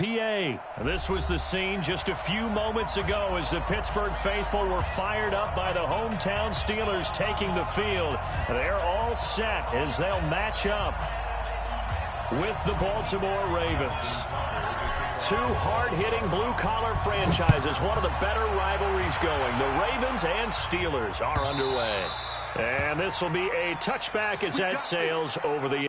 PA. This was the scene just a few moments ago as the Pittsburgh faithful were fired up by the hometown Steelers taking the field. They're all set as they'll match up with the Baltimore Ravens. Two hard-hitting blue-collar franchises, one of the better rivalries going. The Ravens and Steelers are underway. And this will be a touchback as that sails over the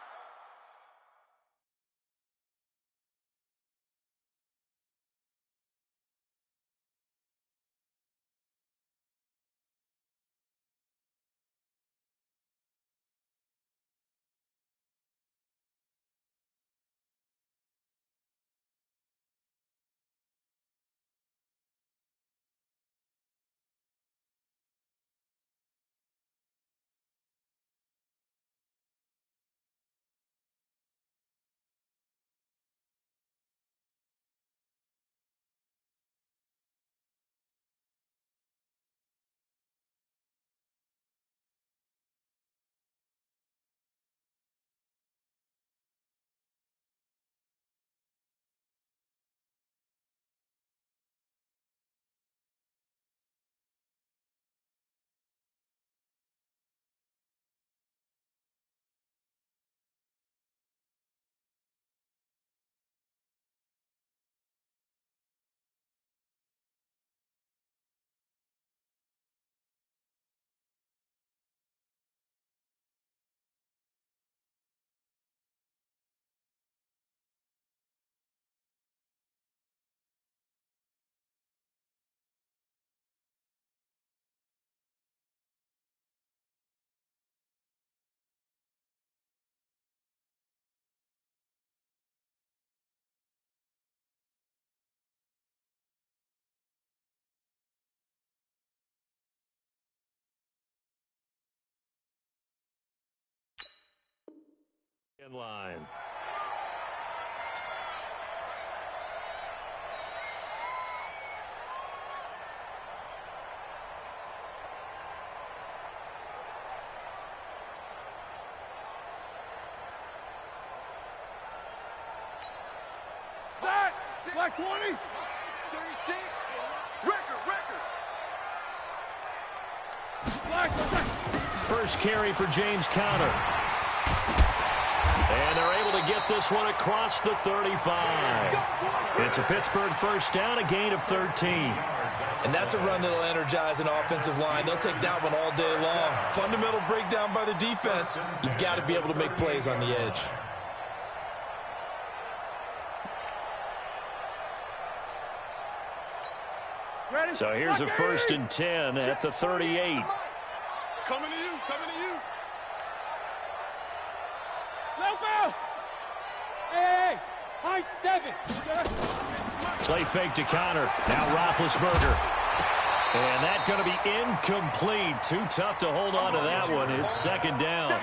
line. Black 20. 36. Record. Black. First carry for James Conner. And they're able to get this one across the 35. It's a Pittsburgh first down, a gain of 13. And that's a run that'll energize an offensive line. They'll take that one all day long. Fundamental breakdown by the defense. You've got to be able to make plays on the edge. So here's a 1st and 10 at the 38. Coming to you. Hey, high 7. Play fake to Conner. Now Roethlisberger. And that's going to be incomplete. Too tough to hold on to that one. It's 2nd down.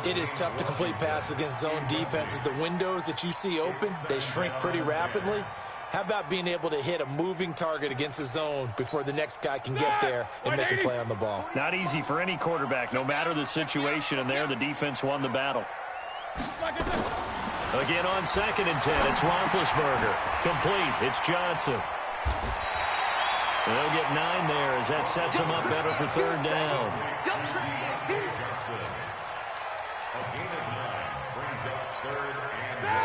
It is tough to complete passes against zone defenses. The windows that you see open, they shrink pretty rapidly. How about being able to hit a moving target against a zone before the next guy can get there and make a play on the ball? Not easy for any quarterback, no matter the situation. And there, the defense won the battle. Again on 2nd and 10, it's Roethlisberger. Complete, it's Johnson. They'll get 9 there as that sets them up better for 3rd down.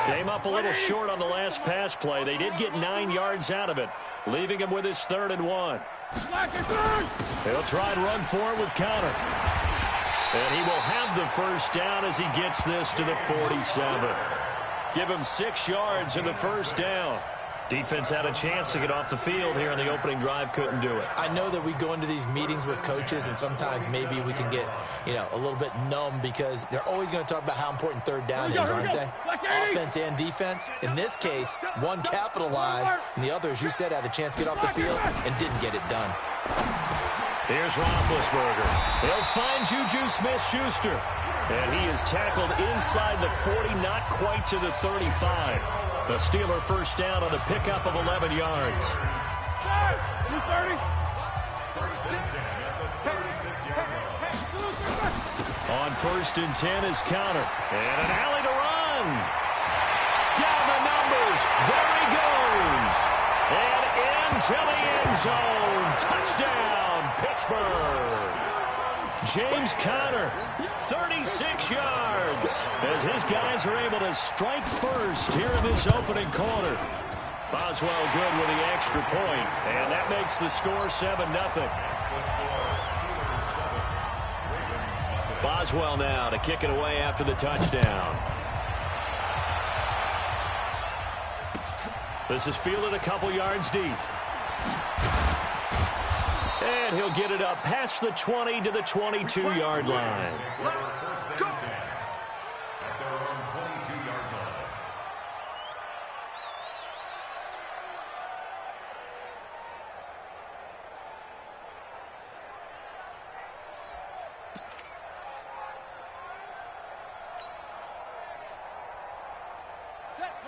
Came up a little short on the last pass play. They did get 9 yards out of it, leaving him with his 3rd and 1. He'll try and run for it with Conner. And he will have the first down as he gets this to the 47. Give him 6 yards in the first down. Defense had a chance to get off the field here in the opening drive, couldn't do it. I know that we go into these meetings with coaches, and sometimes maybe we can get, a little bit numb because they're always going to talk about how important 3rd down is, aren't they? Offense and defense. In this case, one capitalized, and the other, as you said, had a chance to get off the field and didn't get it done. Here's Roethlisberger. He'll find Juju Smith-Schuster. And he is tackled inside the 40, not quite to the 35. The Steeler first down on the pickup of 11 yards. On 1st and 10 is Conner. And an alley to run. Down the numbers. There he goes. to the end zone. Touchdown, Pittsburgh. James Conner, 36 yards, as his guys are able to strike first here in this opening quarter. Boswell good with the extra point, and that makes the score 7-0. Boswell now to kick it away after the touchdown. This is fielded a couple yards deep. And he'll get it up past the 20 to the 22-yard line.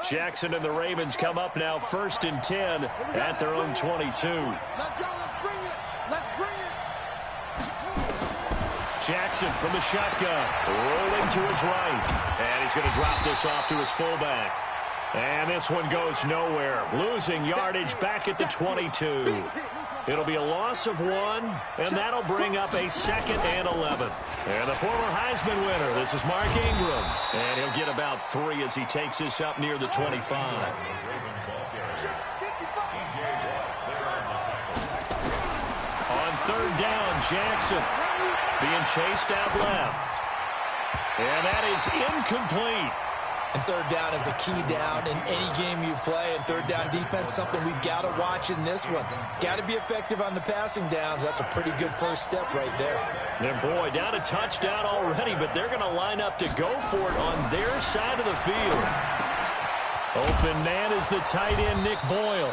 Jackson and the Ravens come up now 1st and 10 at their own 22. Let's go. Let's bring it. Let's bring it. Jackson from the shotgun, rolling to his right. And he's going to drop this off to his fullback. And this one goes nowhere. Losing yardage back at the 22. It'll be a loss of 1, and that'll bring up a 2nd and 11. And the former Heisman winner, this is Mark Ingram. And he'll get about 3 as he takes this up near the 25. On 3rd down, Jackson being chased out left. And that is incomplete. And 3rd down is a key down in any game you play. And 3rd down defense, something we've got to watch in this one. Got to be effective on the passing downs. That's a pretty good first step right there. And boy, down a touchdown already, but they're going to line up to go for it on their side of the field. Open man is the tight end, Nick Boyle.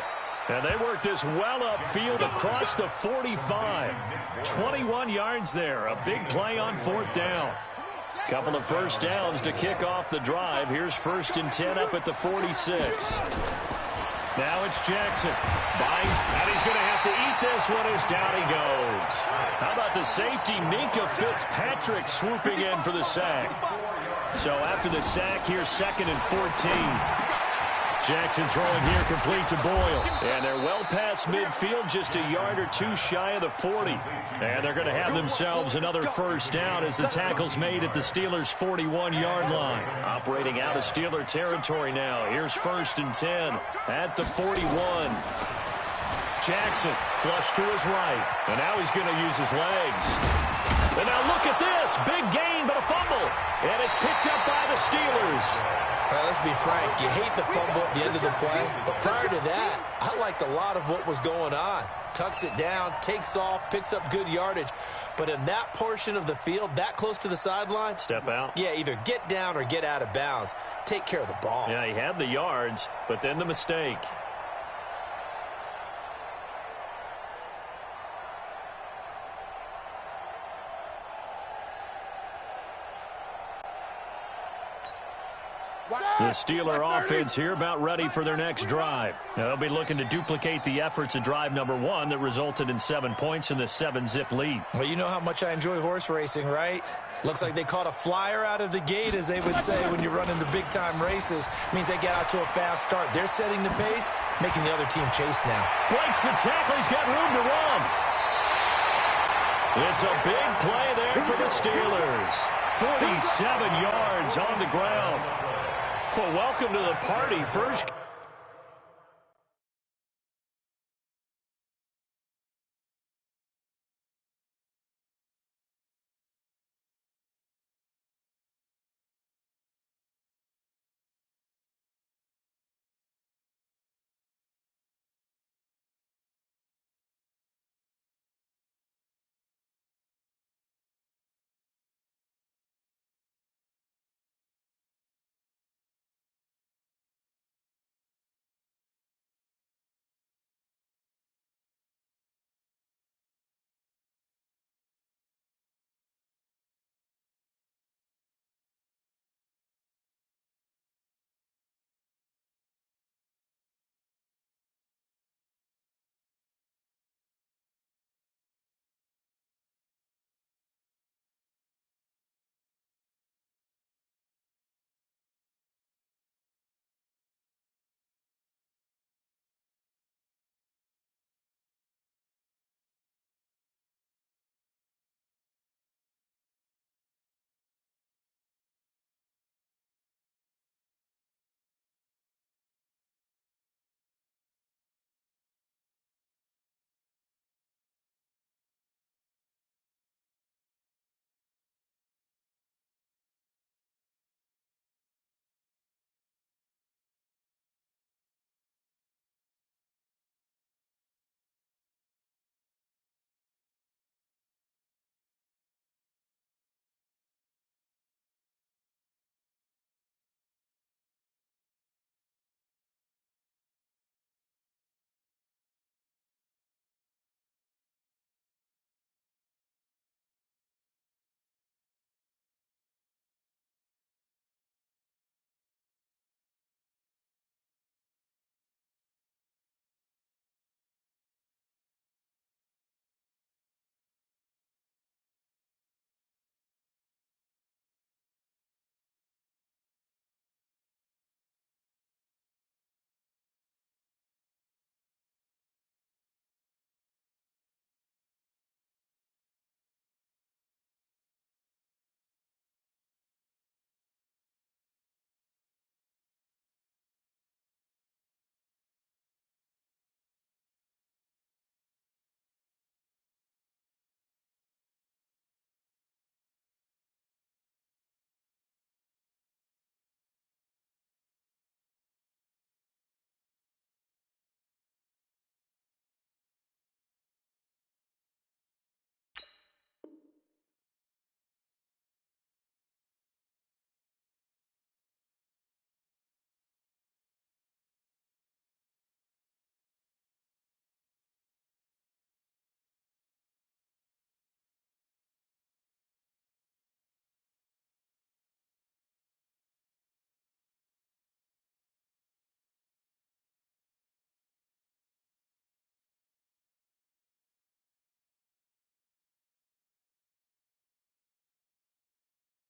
And they work this well upfield across the 45. 21 yards there. A big play on 4th down. Couple of first downs to kick off the drive. Here's 1st and 10 up at the 46. Now it's Jackson. Bind, and he's going to have to eat this one as down he goes. How about the safety, Minka Fitzpatrick, swooping in for the sack. So after the sack, here's 2nd and 14. Jackson throwing here complete to Boyle. And they're well past midfield, just a yard or 2 shy of the 40. And they're going to have themselves another first down as the tackle's made at the Steelers' 41-yard line. Operating out of Steeler territory now. Here's 1st and 10 at the 41. Jackson flush to his right. And now he's going to use his legs. And now look at this. Big gain, but a fumble. And it's picked up by the Steelers. Well, let's be frank. You hate the fumble at the end of the play. But prior to that, I liked a lot of what was going on. Tucks it down, takes off, picks up good yardage. But in that portion of the field, that close to the sideline. Step out. Yeah, either get down or get out of bounds. Take care of the ball. Yeah, he had the yards, but then the mistake. The Steeler offense here about ready for their next drive. Now, they'll be looking to duplicate the efforts of drive number 1 that resulted in 7 points in the 7-zip lead. Well, you know how much I enjoy horse racing, right? Looks like they caught a flyer out of the gate, as they would say when you're running the big-time races. Means they get out to a fast start. They're setting the pace, making the other team chase now. Breaks the tackle. He's got room to run. It's a big play there for the Steelers. 47 yards on the ground. Well, welcome to the party. First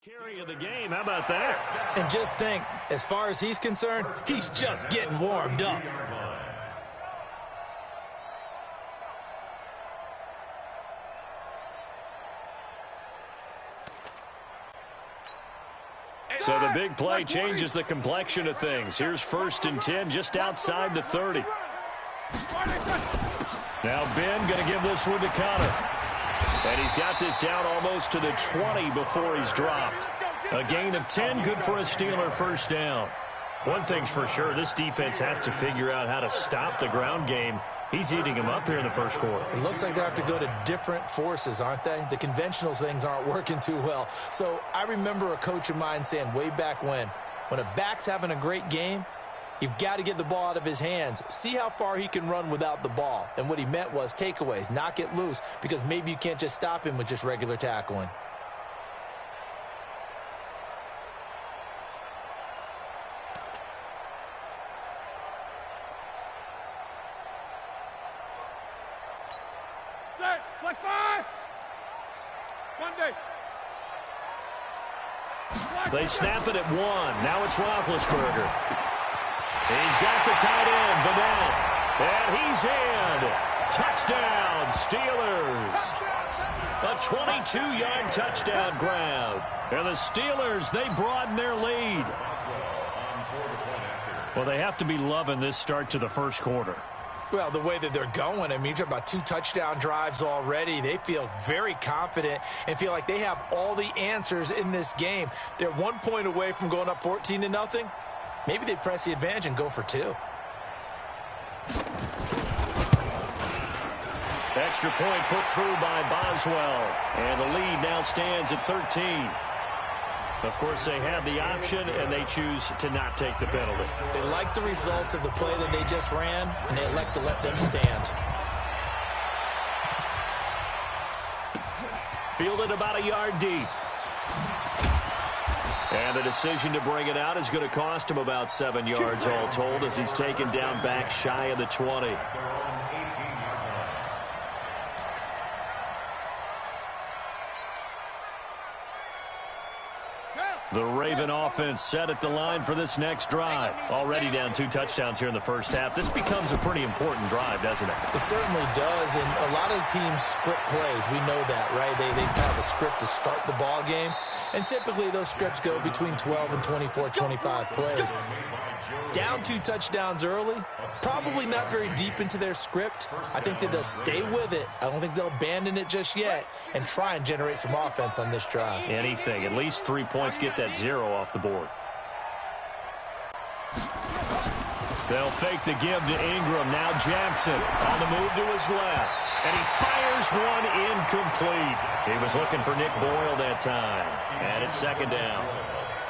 Carry of the game, how about that? And just think, as far as he's concerned, he's just getting warmed up. So the big play changes the complexion of things. Here's 1st and 10 just outside the 30. Now Ben going to give this one to Connor. And he's got this down almost to the 20 before he's dropped. A gain of 10, good for a Steeler first down. One thing's for sure, this defense has to figure out how to stop the ground game. He's eating them up here in the first quarter. It looks like they have to go to different forces, aren't they? The conventional things aren't working too well. So I remember a coach of mine saying way back when a back's having a great game, you've got to get the ball out of his hands. See how far he can run without the ball. And what he meant was takeaways, knock it loose, because maybe you can't just stop him with just regular tackling. They snap it at 1. Now it's Roethlisberger. He's got the tight end, Vanette. And he's in. Touchdown, Steelers. A 22-yard touchdown grab. And the Steelers, they broaden their lead. Well, they have to be loving this start to the first quarter. Well, the way that they're going, I mean, you're talking about 2 touchdown drives already. They feel very confident and feel like they have all the answers in this game. They're 1 point away from going up 14-0. Maybe they press the advantage and go for 2. Extra point put through by Boswell. And the lead now stands at 13. Of course, they have the option, and they choose to not take the penalty. They like the results of the play that they just ran, and they elect to let them stand. Fielded about a yard deep. And the decision to bring it out is going to cost him about 7 yards all told as he's taken down back shy of the 20. The Raven offense set at the line for this next drive. Already down 2 touchdowns here in the first half. This becomes a pretty important drive, doesn't it? It certainly does, and a lot of the teams script plays. We know that, right? They have a script to start the ball game, and typically those scripts go between 12 and 24, 25 plays. Down 2 touchdowns early, probably not very deep into their script. I think that they'll stay with it. I don't think they'll abandon it just yet and try and generate some offense on this drive. Anything. At least 3 points, get that 0 off the board. They'll fake the give to Ingram. Now Jackson on the move to his left. And he fires one incomplete. He was looking for Nick Boyle that time. And it's 2nd down.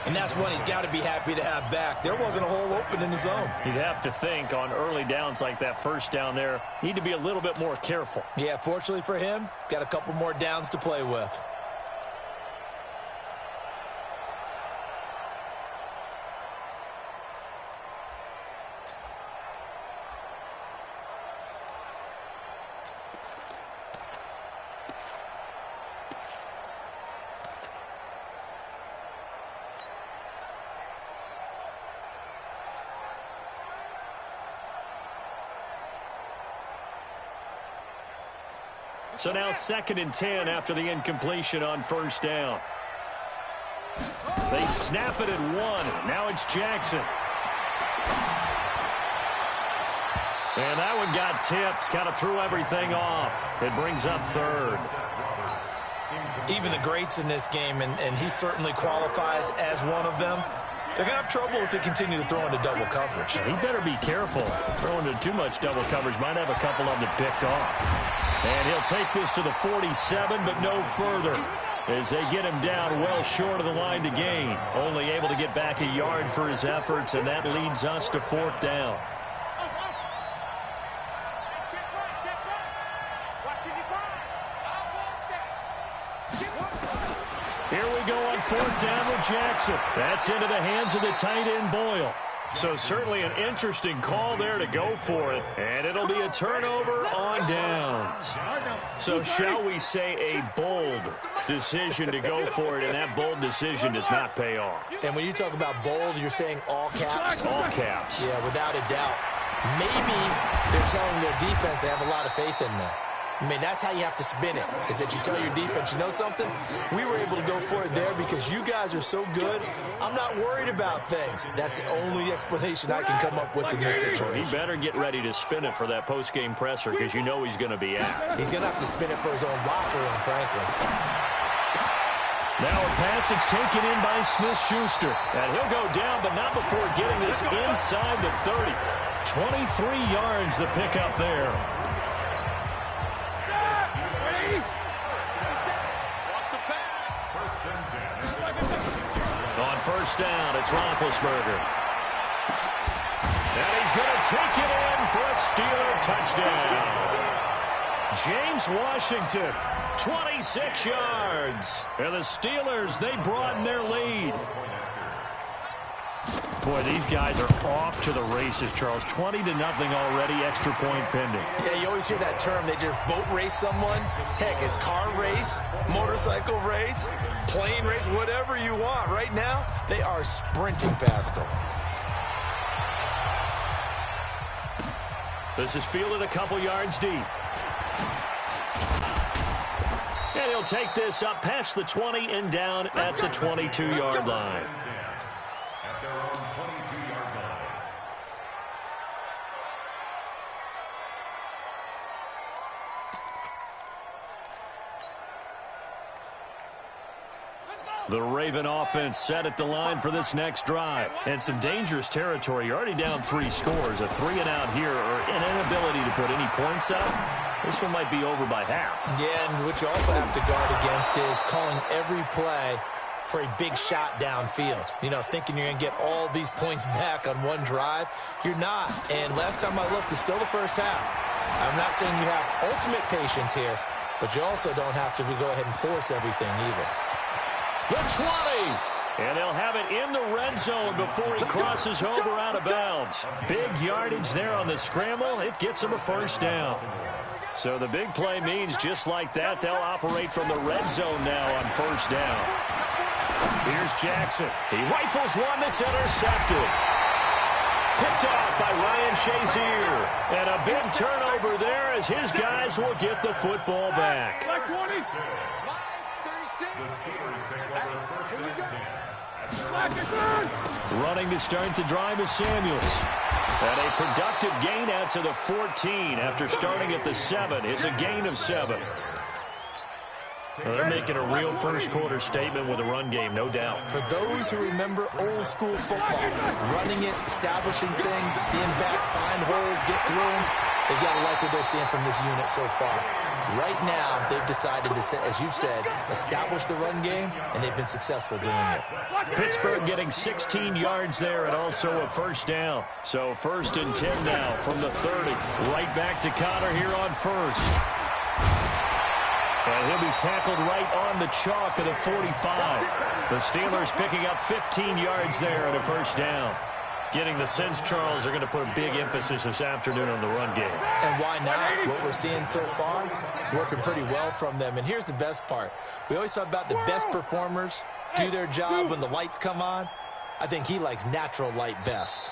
And that's one he's got to be happy to have back. There wasn't a hole open in the zone. You'd have to think on early downs like that first down there, need to be a little bit more careful. Yeah, fortunately for him, got a couple more downs to play with. So now 2nd and 10 after the incompletion on first down. They snap it at 1. Now it's Jackson. And that one got tipped. Kind of threw everything off. It brings up 3rd. Even the greats in this game, and he certainly qualifies as one of them, they're going to have trouble if they continue to throw into double coverage. He better be careful. Throwing into too much double coverage might have a couple of them picked off. And he'll take this to the 47, but no further, as they get him down well short of the line to gain. Only able to get back a yard for his efforts, and that leads us to 4th down. Here we go on 4th down with Jackson. That's into the hands of the tight end, Boyle. So certainly an interesting call there to go for it, and it'll be a turnover on downs. So shall we say a bold decision to go for it, and that bold decision does not pay off. And when you talk about bold, you're saying all caps? All caps. Yeah, without a doubt. Maybe they're telling their defense they have a lot of faith in them. I mean, that's how you have to spin it, is that you tell your defense, you know something? We were able to go for it there because you guys are so good. I'm not worried about things. That's the only explanation I can come up with in this situation. He better get ready to spin it for that post-game presser because you know he's going to be out. He's going to have to spin it for his own locker room, frankly. Now a pass that's taken in by Smith-Schuster. And he'll go down, but not before getting this inside the 30. 23 yards the pickup there. On first down, it's Roethlisberger. And he's going to take it in for a Steeler touchdown. James Washington, 26 yards. And the Steelers, they broaden their lead. Boy, these guys are off to the races, Charles. 20-0 already, extra point pending. Yeah, you always hear that term. They just boat race someone. Heck, it's car race, motorcycle race, plane race, whatever you want. Right now, they are sprinting past them. This is fielded a couple yards deep. And he'll take this up past the 20 and down at the 22-yard line. The Raven offense set at the line for this next drive. And some dangerous territory. You're already down 3 scores. A 3-and-out here or an inability to put any points up. This one might be over by half. Yeah, and what you also have to guard against is calling every play for a big shot downfield. You know, thinking you're going to get all these points back on one drive. You're not. And last time I looked, it's still the first half. I'm not saying you have ultimate patience here, but you also don't have to go ahead and force everything either. The 20. And they'll have it in the red zone before he crosses over out of bounds. Big yardage there on the scramble. It gets him a first down. So the big play means just like that, they'll operate from the red zone now on first down. Here's Jackson. He rifles one that's intercepted. Picked off by Ryan Shazier. And a big turnover there as his guys will get the football back. Running to start the drive is Samuels. And a productive gain out to the 14 after starting at the 7. It's a gain of 7. Well, they're making a real first-quarter statement with a run game, no doubt. For those who remember old-school football, running it, establishing things, seeing backs find holes, get through them, they've got to like what they're seeing from this unit so far. Right now, they've decided to, as you've said, establish the run game, and they've been successful doing it. Pittsburgh getting 16 yards there and also a first down. So 1st and 10 now from the 30. Right back to Connor here on first. And he'll be tackled right on the chalk of the 45. The Steelers picking up 15 yards there and a first down. Getting the sense, Charles, they're going to put a big emphasis this afternoon on the run game. And why not? What we're seeing so far is working pretty well from them. And here's the best part. We always talk about the best performers do their job when the lights come on. I think he likes natural light best.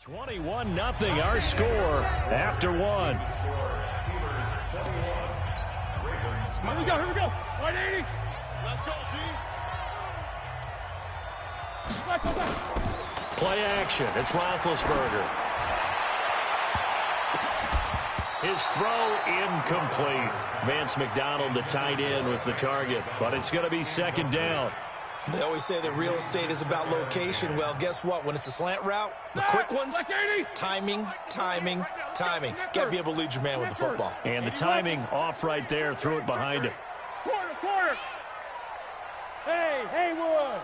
(21-0) our score after 1. Here we go, 180. Let's go, D. Play action, it's Roethlisberger. His throw incomplete. Vance McDonald, the tight end, was the target, but it's going to be 2nd down. They always say that real estate is about location. Well, guess what? When it's a slant route, the quick ones, timing. Got to be able to lead your man with the football. And the timing off right there. Threw it behind him. Quarter. Hey, Haywood.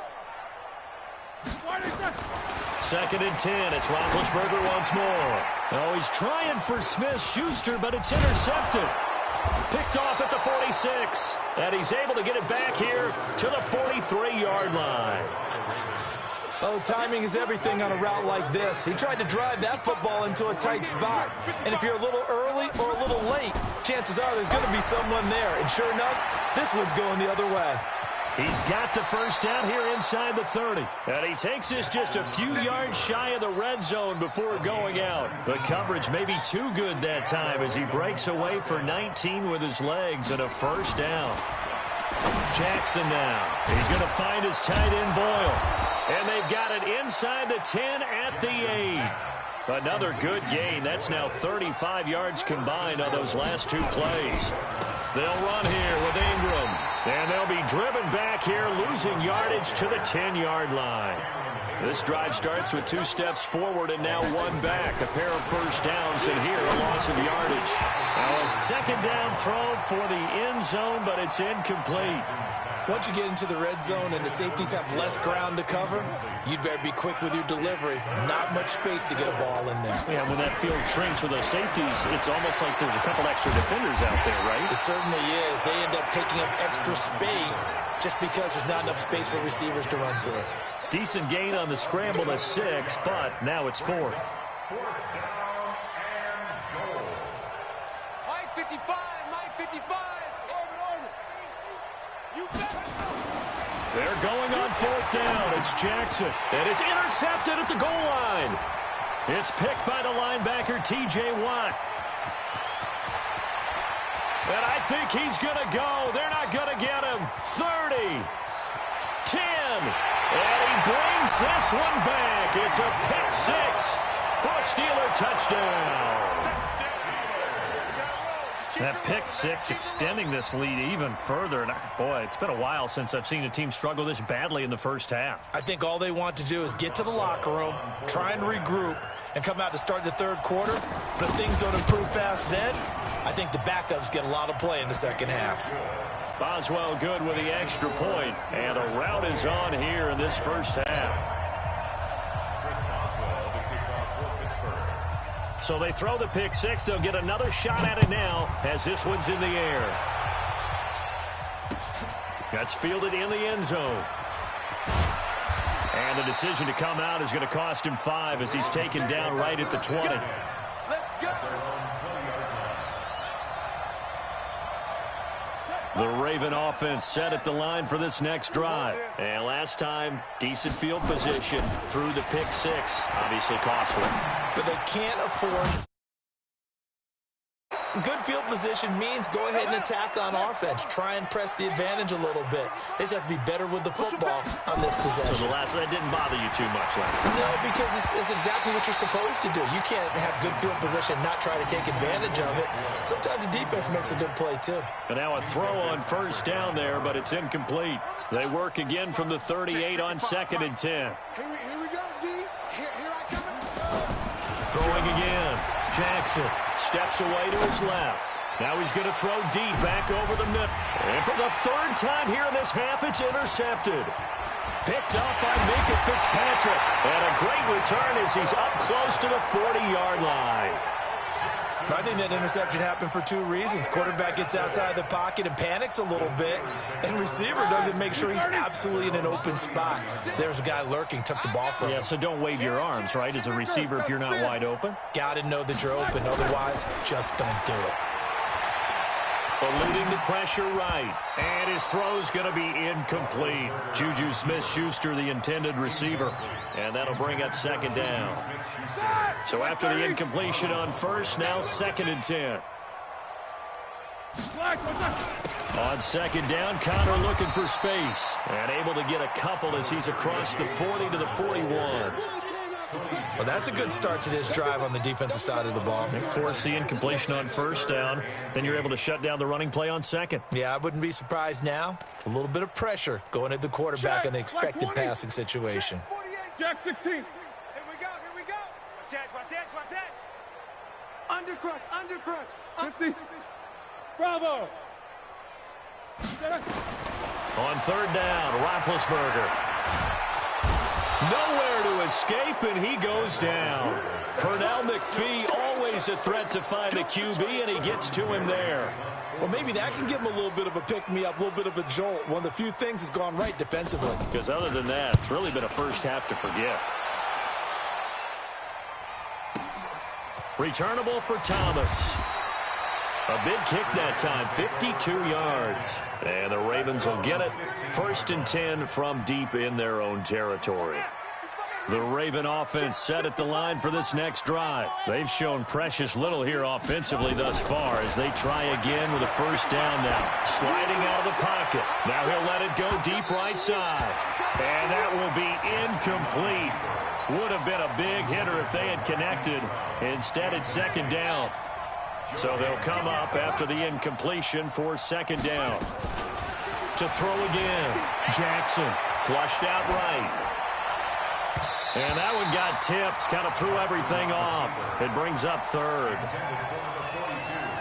2nd and 10. It's Roethlisberger once more. Oh, he's trying for Smith-Schuster, but it's intercepted. Picked off at the 46. And he's able to get it back here to the 43-yard line. Oh, timing is everything on a route like this. He tried to drive that football into a tight spot. And if you're a little early or a little late, chances are there's going to be someone there. And sure enough, this one's going the other way. He's got the first down here inside the 30. And he takes this just a few yards shy of the red zone before going out. The coverage may be too good that time as he breaks away for 19 with his legs and a first down. Jackson now. He's going to find his tight end Boyle. And they've got it inside the 10 at the 8. Another good gain. That's now 35 yards combined on those last two plays. They'll run here with Ingram. And they'll be driven back here, losing yardage to the 10-yard line. This drive starts with 2 steps forward and now 1 back. A pair of first downs, and here a loss of yardage. Now a second down throw for the end zone, but it's incomplete. Once you get into the red zone and the safeties have less ground to cover, you'd better be quick with your delivery. Not much space to get a ball in there. Yeah, when that field shrinks for those safeties, it's almost like there's a couple extra defenders out there, right? It certainly is. They end up taking up extra space just because there's not enough space for receivers to run through. Decent gain on the scramble to 6, but now it's 4th. 55, 55. They're going on 4th down. It's Jackson, and it's intercepted at the goal line. It's picked by the linebacker, T.J. Watt. And I think he's going to go. They're not going to get him. 30, 10, and he brings this one back. It's a pick 6 for a Steeler touchdown. That pick 6 extending this lead even further. And boy, it's been a while since I've seen a team struggle this badly in the first half. I think all they want to do is get to the locker room, try and regroup, and come out to start the third quarter. But if things don't improve fast then, I think the backups get a lot of play in the second half. Boswell good with the extra point. And a rout is on here in this first half. So they throw the pick 6. They'll get another shot at it now as this one's in the air. That's fielded in the end zone. And the decision to come out is going to cost him 5 as he's taken down right at the 20. Let's go. The Raven offense set at the line for this next drive. And last time, decent field position through the pick 6. Obviously costly. But they can't afford. Good field position means go ahead and attack on offense. Try and press the advantage a little bit. They just have to be better with the football on this possession. So the last that didn't bother you too much last time. No, because it's exactly what you're supposed to do. You can't have good field position and not try to take advantage of it. Sometimes the defense makes a good play, too. And now a throw on first down there, but it's incomplete. They work again from the 38 on 2nd and 10. Here we go, D. Here I come. Throwing again. Jackson steps away to his left. Now he's going to throw deep back over the middle. And for the 3rd time here in this half, it's intercepted. Picked up by Minka Fitzpatrick. And a great return as he's up close to the 40-yard line. I think that interception happened for 2 reasons. Quarterback gets outside the pocket and panics a little bit, and receiver doesn't make sure he's absolutely in an open spot. So there's a guy lurking, took the ball from him. Yeah, so don't wave your arms, right, as a receiver if you're not wide open. Got to know that you're open. Otherwise, just don't do it. Eluding the pressure right. And his throw's going to be incomplete. Juju Smith-Schuster, the intended receiver. And that'll bring up 2nd down. So after the incompletion on first, now 2nd and 10. On 2nd down, Connor looking for space. And able to get a couple as he's across the 40 to the 41. Well, that's a good start to this drive on the defensive side of the ball. Force the incompletion on first down. Then you're able to shut down the running play on 2nd. Yeah, I wouldn't be surprised now. A little bit of pressure going at the quarterback in an expected passing situation. Jack 16. Here we go. Watch that. Undercrush. 50. Bravo. On 3rd down, Roethlisberger. Nowhere to escape, and he goes down. Pernell McPhee, always a threat to find the QB, and he gets to him there. Well, maybe that can give him a little bit of a pick-me-up, a little bit of a jolt. One of the few things that's gone right defensively. Because other than that, it's really been a first half to forget. Returnable for Thomas. A big kick that time, 52 yards. And the Ravens will get it. 1st and 10 from deep in their own territory. The Raven offense set at the line for this next drive. They've shown precious little here offensively thus far as they try again with a first down now. Sliding out of the pocket. Now he'll let it go deep right side. And that will be incomplete. Would have been a big hitter if they had connected. Instead, it's 2nd down. So they'll come up after the incompletion for 2nd down. To throw again. Jackson flushed out right. And that one got tipped, kind of threw everything off. It brings up 3rd.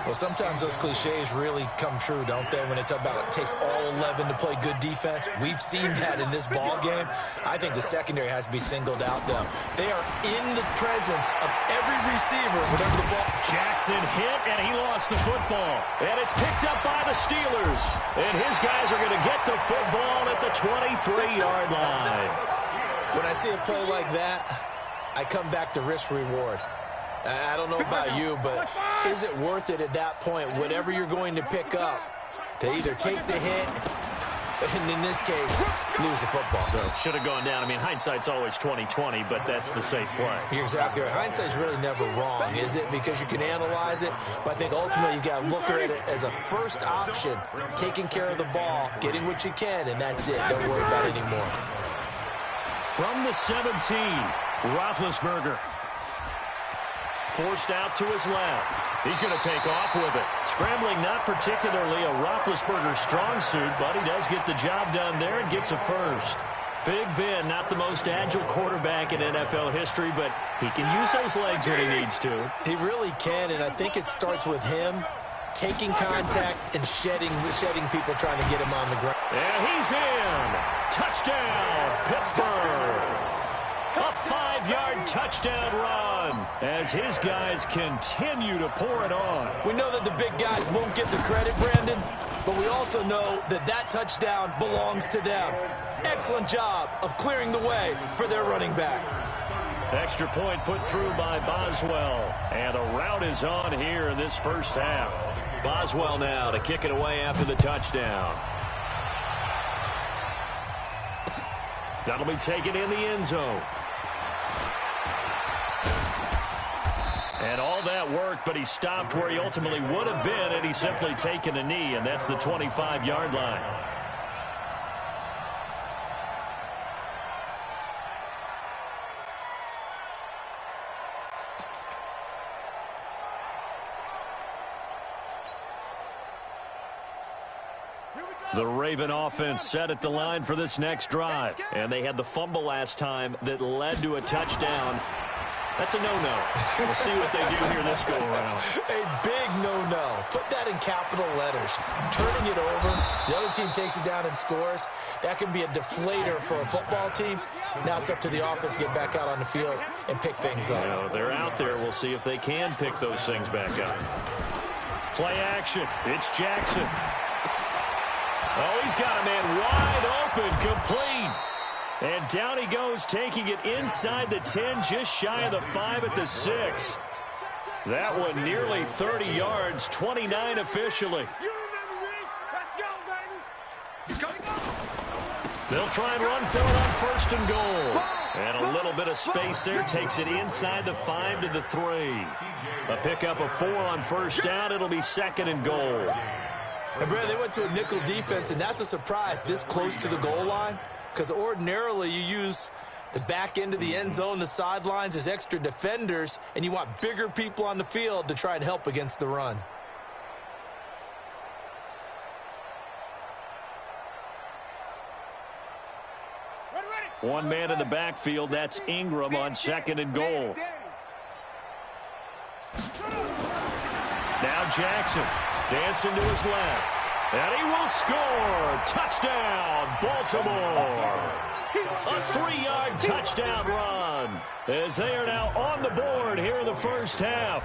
Well, sometimes those cliches really come true, don't they, when they talk about it takes all 11 to play good defense. We've seen that in this ball game. I think the secondary has to be singled out, though. They are in the presence of every receiver whenever the ball. Jackson hit, and he lost the football. And it's picked up by the Steelers. And his guys are going to get the football at the 23-yard line. When I see a play like that, I come back to risk-reward. I don't know about you, but is it worth it at that point, whatever you're going to pick up, to either take the hit, and in this case, lose the football? So should have gone down. I mean, hindsight's always 20/20, but that's the safe play. You're exactly right. Hindsight's really never wrong, is it? Because you can analyze it, but I think ultimately you got to look at it as a first option, taking care of the ball, getting what you can, and that's it. Don't worry about it anymore. From the 17, Roethlisberger. Forced out to his left. He's going to take off with it. Scrambling, not particularly a Roethlisberger strong suit, but he does get the job done there and gets a first. Big Ben, not the most agile quarterback in NFL history, but he can use those legs when he needs to. He really can, and I think it starts with him taking contact and shedding people trying to get him on the ground. And he's in. Touchdown, Pittsburgh. A 5-yard touchdown run as his guys continue to pour it on. We know that the big guys won't get the credit, Brandon, but we also know that that touchdown belongs to them. Excellent job of clearing the way for their running back. Extra point put through by Boswell. And a rout is on here in this first half. Boswell now to kick it away after the touchdown. That'll be taken in the end zone. And all that worked, but he stopped where he ultimately would have been had he simply taken a knee, and that's the 25-yard line. The Raven offense set at the line for this next drive, and they had the fumble last time that led to a touchdown. That's a no-no. We'll see what they do here this go-around. A big no-no. Put that in capital letters. Turning it over, the other team takes it down and scores. That can be a deflator for a football team. Now it's up to the offense to get back out on the field and pick things up. You know, they're out there. We'll see if they can pick those things back up. Play action. It's Jackson. Oh, he's got a man wide open, complete. And down he goes, taking it inside the 10, just shy of the 5 at the 6. That one nearly 30 yards, 29 officially. They'll try and run for it on 1st and goal. And a little bit of space there takes it inside the 5 to the 3. A pickup of 4 on 1st down. It'll be 2nd and goal. And Brad, they went to a nickel defense, and that's a surprise this close to the goal line. Because ordinarily you use the back end of the end zone, the sidelines as extra defenders, and you want bigger people on the field to try and help against the run. One man in the backfield, that's Ingram on 2nd and goal. Now Jackson dancing to his left. And he will score. Touchdown, Baltimore. A 3-yard touchdown run. one, as they are now on the board here in the first half.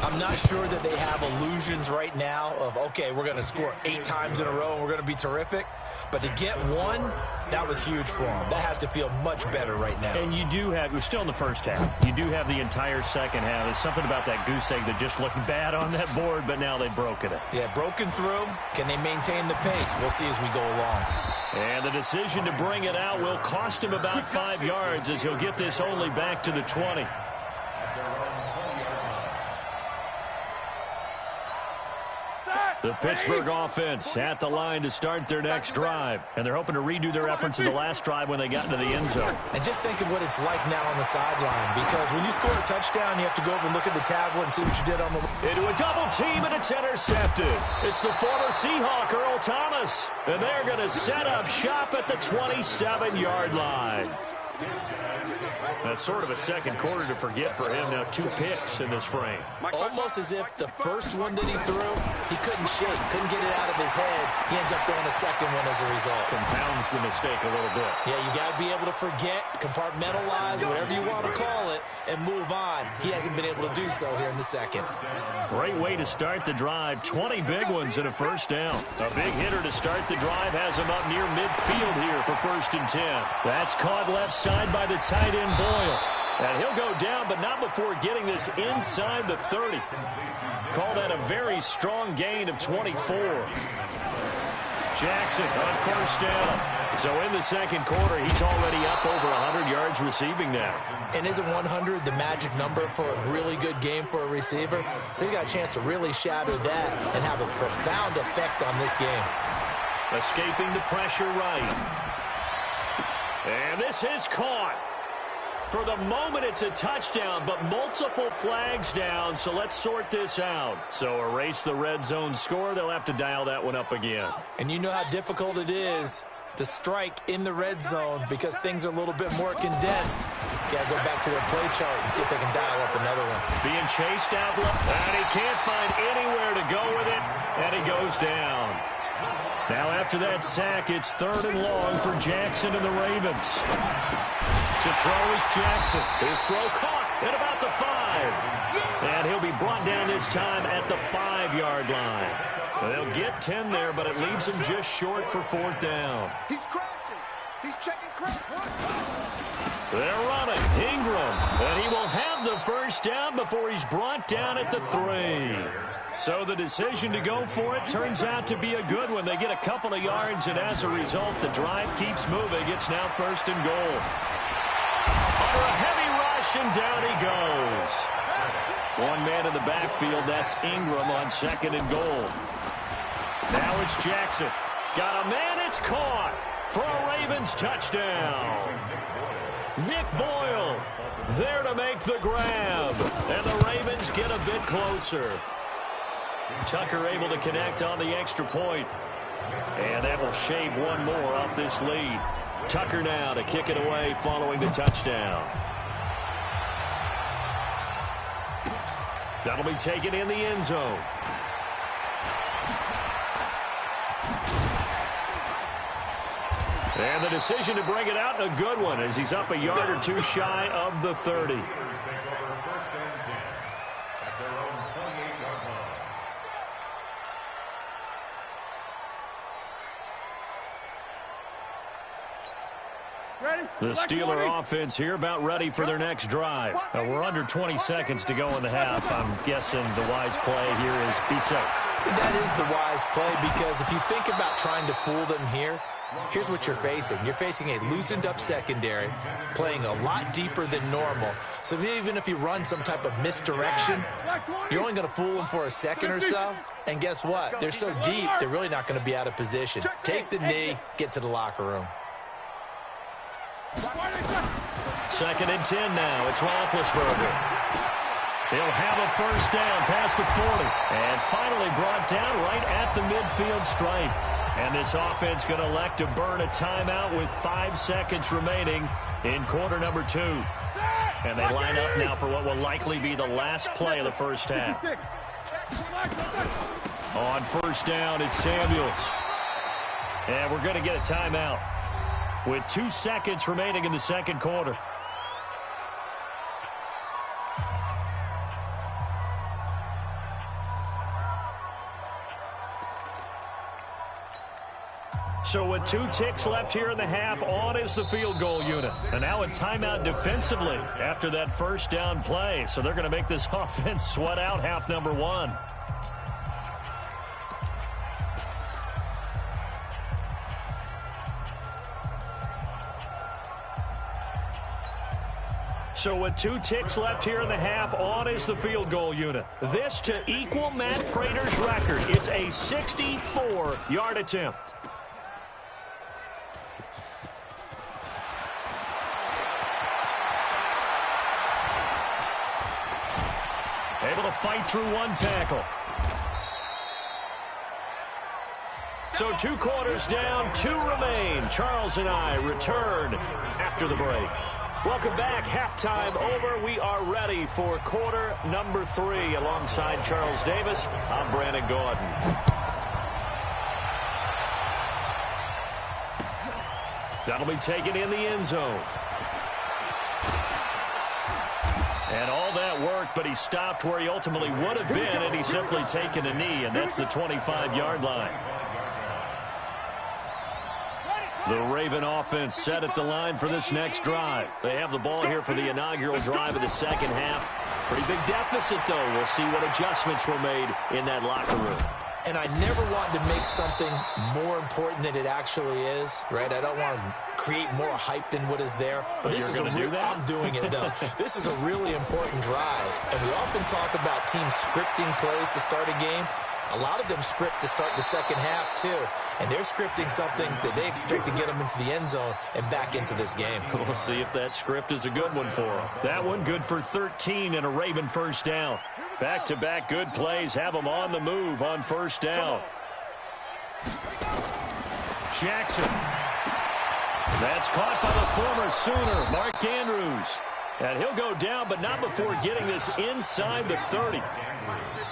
I'm not sure that they have illusions right now of, okay, we're going to score 8 times in a row and we're going to be terrific. But to get one, that was huge for them. That has to feel much better right now. And you do have, we're still in the first half. You do have the entire second half. There's something about that goose egg that just looked bad on that board, but now they've broken it. Yeah, broken through. Can they maintain the pace? We'll see as we go along. And the decision to bring it out will cost him about 5 yards as he'll get this only back to the 20. The Pittsburgh offense at the line to start their next drive. And they're hoping to redo their efforts in the last drive when they got into the end zone. And just think of what it's like now on the sideline, because when you score a touchdown, you have to go over and look at the tablet and see what you did on the... Into a double team, and it's intercepted. It's the former Seahawk, Earl Thomas. And they're going to set up shop at the 27-yard line. That's sort of a second quarter to forget for him. Now 2 picks in this frame. Almost as if the first one that he threw, he couldn't shake, couldn't get it out of his head. He ends up throwing a second one as a result. Compounds the mistake a little bit. Yeah, you got to be able to forget, compartmentalize, whatever you want to call it, and move on. He hasn't been able to do so here in the second. Great way to start the drive. 20 big ones and a first down. A big hitter to start the drive has him up near midfield here for 1st and 10. That's caught left side by the tight end Boyle. And he'll go down, but not before getting this inside the 30. Call that a very strong gain of 24. Jackson on 1st down. So in the second quarter, he's already up over 100 yards receiving now. And isn't 100 the magic number for a really good game for a receiver? So he got a chance to really shatter that and have a profound effect on this game. Escaping the pressure right. And this is caught. For the moment, it's a touchdown, but multiple flags down, so let's sort this out. So erase the red zone score. They'll have to dial that one up again. And you know how difficult it is to strike in the red zone because things are a little bit more condensed. You got to go back to their play chart and see if they can dial up another one. Being chased out, and he can't find anywhere to go with it, and he goes down. Now after that sack, it's 3rd and long for Jackson and the Ravens. To throw is Jackson. His throw caught at about the 5. And he'll be brought down this time at the 5-yard line. They'll get 10 there, but it leaves him just short for 4th down. He's crashing. He's checking crash. They're running. Ingram. And he will have the first down before he's brought down at the 3. So the decision to go for it turns out to be a good one. They get a couple of yards, and as a result, the drive keeps moving. It's now 1st and goal. Under a heavy rush, and down he goes. One man in the backfield, that's Ingram on 2nd and goal. Now it's Jackson. Got a man, it's caught for a Ravens touchdown. Nick Boyle there to make the grab. And the Ravens get a bit closer. Tucker able to connect on the extra point. And that will shave one more off this lead. Tucker now to kick it away following the touchdown. That'll be taken in the end zone. And the decision to bring it out, a good one, as he's up a yard or 2 shy of the 30. The Steeler offense here about ready for their next drive. We're under 20 seconds to go in the half. I'm guessing the wise play here is be safe. That is the wise play, because if you think about trying to fool them here, here's what you're facing. You're facing a loosened up secondary, playing a lot deeper than normal. So even if you run some type of misdirection, you're only going to fool them for a second or so. And guess what? They're so deep, they're really not going to be out of position. Take the knee, get to the locker room. 2nd and 10 now. It's Roethlisberger. He'll have a first down past the 40. And finally brought down right at the midfield stripe. And this offense going to elect to burn a timeout with 5 seconds remaining in quarter number 2. And they line up now for what will likely be the last play of the first half. On first down, it's Samuels. And we're going to get a timeout with 2 seconds remaining in the second quarter. So with 2 ticks left here in the half, on is the field goal unit. And now a timeout defensively after that first down play. So they're going to make this offense sweat out half number 1. So with 2 ticks left here in the half, on is the field goal unit. This to equal Matt Prater's record. It's a 64-yard attempt. Able to fight through 1 tackle. So 2 quarters down, 2 remain. Charles and I return after the break. Welcome back. Halftime over. We are ready for quarter number 3. Alongside Charles Davis, I'm Brandon Gordon. That'll be taken in the end zone. And all that worked, but he stopped where he ultimately would have been, and he's simply taken a knee, and that's the 25-yard line. The Raven offense set at the line for this next drive. They have the ball here for the inaugural drive of the second half. Pretty big deficit, though. We'll see what adjustments were made in that locker room. And I never wanted to make something more important than it actually is, right? I don't want to create more hype than what is there. But this is I'm doing it, though. This is a really important drive. And we often talk about teams scripting plays to start a game. A lot of them script to start the second half, too. And they're scripting something that they expect to get them into the end zone and back into this game. We'll see if that script is a good one for them. That one good for 13 and a Raven first down. Back-to-back good plays have them on the move on first down. Jackson. That's caught by the former Sooner, Mark Andrews. And he'll go down, but not before getting this inside the 30.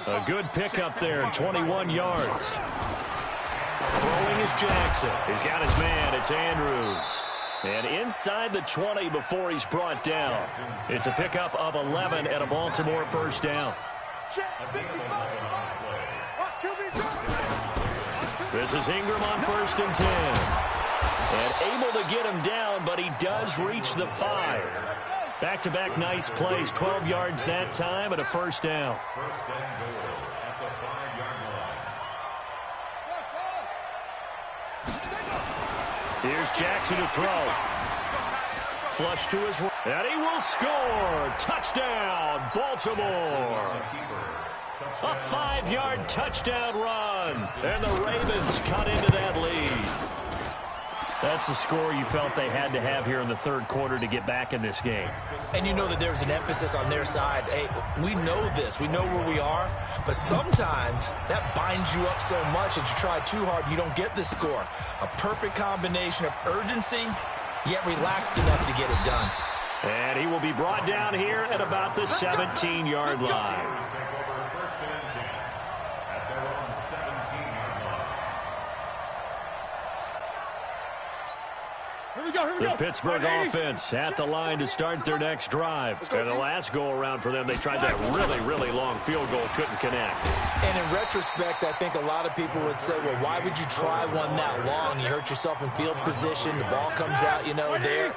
A good pickup there, 21 yards. Throwing is Jackson. He's got his man. It's Andrews. And inside the 20 before he's brought down. It's a pickup of 11 and a Baltimore first down. This is Ingram on 1st and 10. And able to get him down, but he does reach the 5. Back-to-back nice plays, 12 yards that time and a first down. Here's Jackson to throw. Flush to his right. And he will score. Touchdown, Baltimore. A 5-yard touchdown run. And the Ravens cut into that lead. That's a score you felt they had to have here in the third quarter to get back in this game. And you know that there's an emphasis on their side. Hey, we know this. We know where we are. But sometimes that binds you up so much that you try too hard, you don't get the score. A perfect combination of urgency, yet relaxed enough to get it done. And he will be brought down here at about the 17-yard line. The Pittsburgh offense at the line to start their next drive. And the last go-around for them, they tried that really long field goal, couldn't connect. And in retrospect, I think a lot of people would say, well, why would you try one that long? You hurt yourself in field position, the ball comes out, you know, there.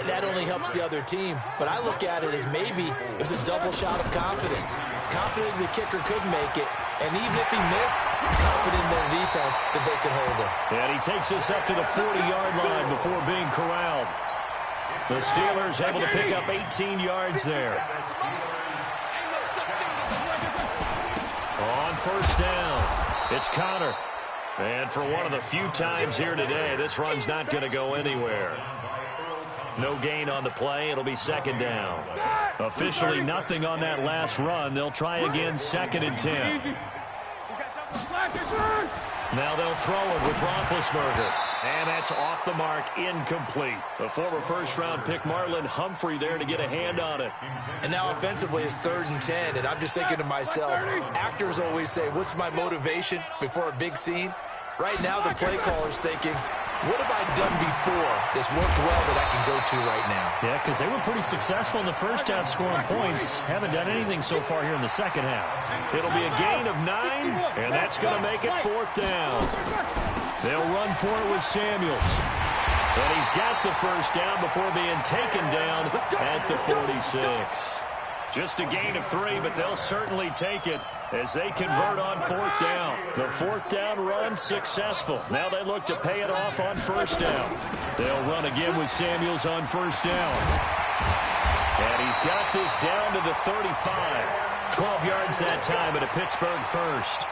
That only helps the other team. But I look at it as maybe it was a double shot of confidence. Confident the kicker could make it. And even if he missed, confident in their defense that they could hold him. And he takes us up to the 40-yard line before being corralled. The Steelers able to pick up 18 yards there. On first down, it's Connor. And for one of the few times here today, this run's not going to go anywhere. No gain on the play. It'll be second down. Officially nothing on that last run. They'll try again, 2nd and 10. Now they'll throw it with Roethlisberger. And that's off the mark, incomplete. The former first-round pick Marlon Humphrey there to get a hand on it. And now offensively it's 3rd and 10. And I'm just thinking to myself, actors always say, what's my motivation before a big scene? Right now the play caller's thinking, what have I done before that's worked well that I can go to right now? Yeah, because they were pretty successful in the first half scoring points. Haven't done anything so far here in the second half. It'll be a gain of 9, and that's going to make it 4th down. They'll run for it with Samuels. And he's got the first down before being taken down at the 46. Just a gain of 3, but they'll certainly take it as they convert on 4th down. The 4th down run successful. Now they look to pay it off on 1st down. They'll run again with Samuels on 1st down. And he's got this down to the 35. 12 yards that time at a Pittsburgh first.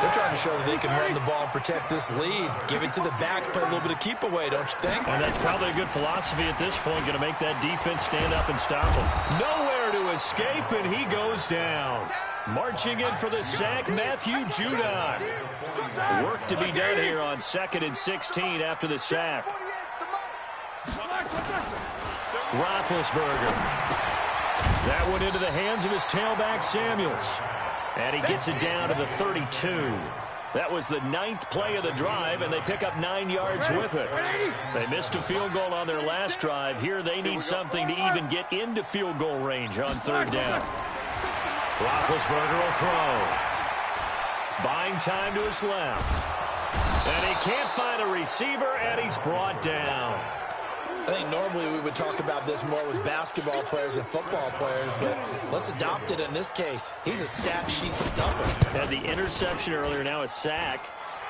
They're trying to show that they can run the ball and protect this lead. Give it to the backs, play a little bit of keep away, don't you think? And that's probably a good philosophy at this point, going to make that defense stand up and stop him. Nowhere to escape, and he goes down. Marching in for the sack, Matthew Judon. Work to be done here on 2nd and 16 after the sack. Roethlisberger. That one into the hands of his tailback, Samuels. And he gets it down to the 32. That was the 9th play of the drive, and they pick up 9 yards with it. They missed a field goal on their last drive. Here they need something to even get into field goal range on 3rd down. Roethlisberger will throw. Buying time to his left. And he can't find a receiver, and he's brought down. I think normally we would talk about this more with basketball players and football players, but let's adopt it in this case. He's a stat sheet stuffer. Had the interception earlier, now a sack.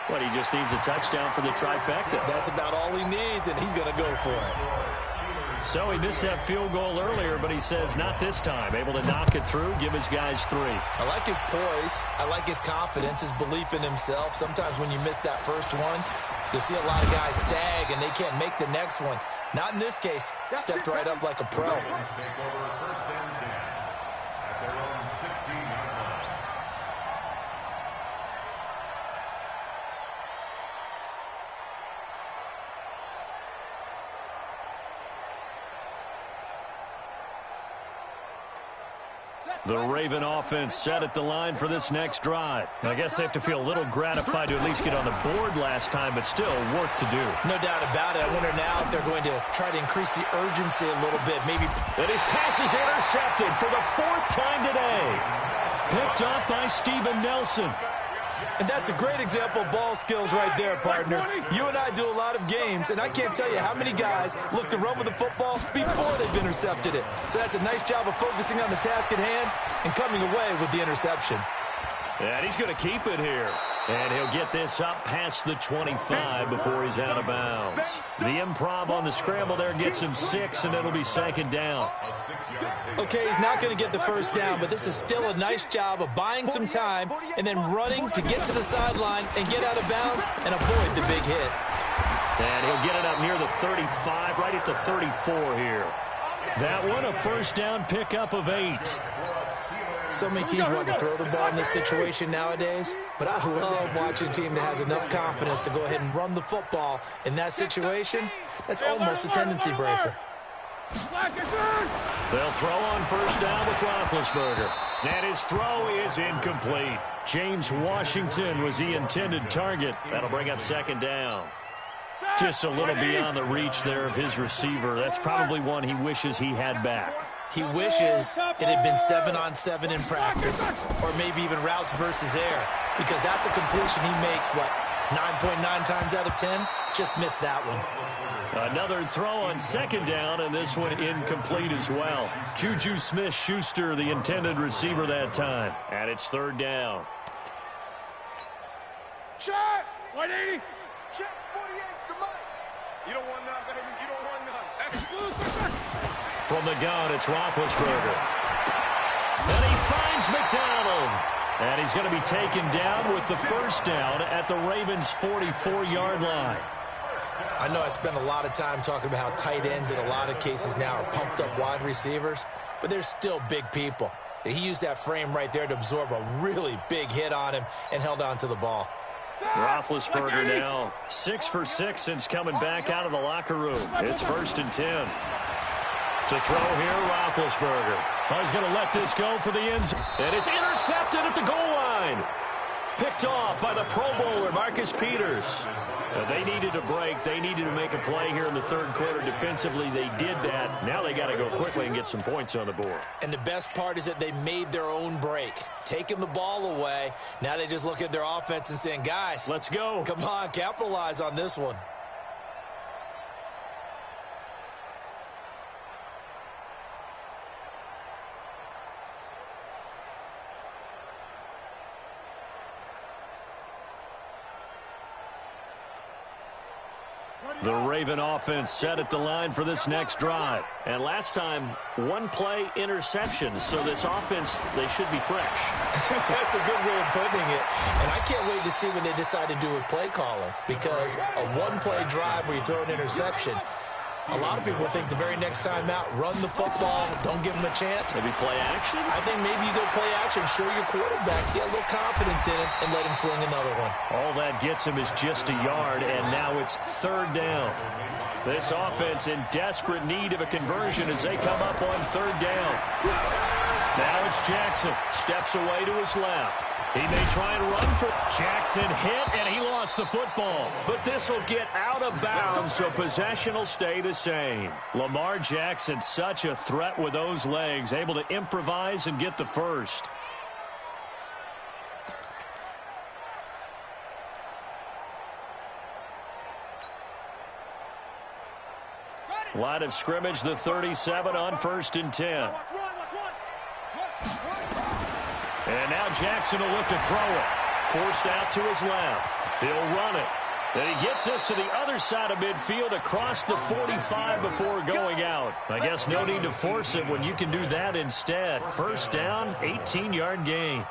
But he just needs a touchdown for the trifecta. That's about all he needs, and he's going to go for it. So he missed that field goal earlier, but he says not this time. Able to knock it through, give his guys 3. I like his poise. I like his confidence, his belief in himself. Sometimes when you miss that first one, you'll see a lot of guys sag, and they can't make the next one. Not in this case. Stepped right up like a pro. The Raven offense set at the line for this next drive. I guess they have to feel a little gratified to at least get on the board last time, but still work to do. No doubt about it. I wonder now if they're going to try to increase the urgency a little bit. Maybe. And his pass is intercepted for the 4th time today. Picked off by Steven Nelson. And that's a great example of ball skills right there, partner. You and I do a lot of games, and I can't tell you how many guys look to run with the football before they've intercepted it. So that's a nice job of focusing on the task at hand and coming away with the interception. And he's going to keep it here. And he'll get this up past the 25 before he's out of bounds. The improv on the scramble there gets him 6, and it'll be 2nd down. Okay, he's not going to get the first down, but this is still a nice job of buying some time and then running to get to the sideline and get out of bounds and avoid the big hit. And he'll get it up near the 35, right at the 34 here. That one, a first down pickup of 8. So many teams want to throw the ball in this situation nowadays, but I love watching a team that has enough confidence to go ahead and run the football in that situation. That's almost a tendency breaker. They'll throw on first down with Roethlisberger. And his throw is incomplete. James Washington was the intended target. That'll bring up 2nd down. Just a little beyond the reach there of his receiver. That's probably one he wishes he had back. He wishes it had been 7-on-7 in practice, or maybe even routes versus air, because that's a completion he makes, 9.9 times out of 10? Just missed that one. Another throw on 2nd down, and this one incomplete as well. Juju Smith-Schuster, the intended receiver that time. And it's 3rd down. Check! 180! Check! 48's the mic! You don't want none, baby. You don't want none. From the gun, it's Roethlisberger. And he finds McDonald. And he's going to be taken down with the first down at the Ravens' 44-yard line. I know I spend a lot of time talking about how tight ends in a lot of cases now are pumped up wide receivers, but they're still big people. He used that frame right there to absorb a really big hit on him and held on to the ball. Roethlisberger now 6 for 6 since coming back out of the locker room. It's 1st and 10. To throw here, Roethlisberger. He's going to let this go for the end zone. And it's intercepted at the goal line. Picked off by the Pro Bowler, Marcus Peters. They needed a break. They needed to make a play here in the third quarter. Defensively, they did that. Now they got to go quickly and get some points on the board. And the best part is that they made their own break. Taking the ball away. Now they just look at their offense and saying, guys, let's go. Come on, capitalize on this one. The Raven offense set at the line for this next drive. And last time, one-play interception. So this offense, they should be fresh. That's a good way of putting it. And I can't wait to see what they decide to do with play calling. Because a one-play drive where you throw an interception, a lot of people think the very next time out, run the football, don't give them a chance. Maybe play action? I think maybe you go play action, show your quarterback, get a little confidence in him, and let him fling another one. All that gets him is just a yard, and now it's third down. This offense in desperate need of a conversion as they come up on third down. Now it's Jackson. Steps away to his left. He may try and run for Jackson hit, and he lost the football. But this will get out of bounds, so possession will stay the same. Lamar Jackson, such a threat with those legs, able to improvise and get the first. Line of scrimmage, the 37 on 1st and 10. And now Jackson will look to throw it. Forced out to his left. He'll run it. And he gets us to the other side of midfield across the 45 before going out. I guess no need to force it when you can do that instead. First down, 18-yard gain.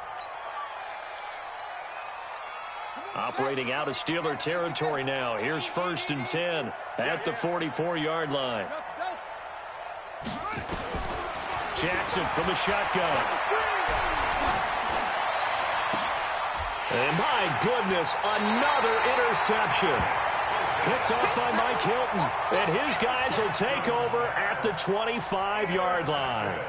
Operating out of Steeler territory now. Here's 1st and 10 at the 44-yard line. Jackson from the shotgun. And my goodness, another interception. Picked off by Mike Hilton. And his guys will take over at the 25-yard line.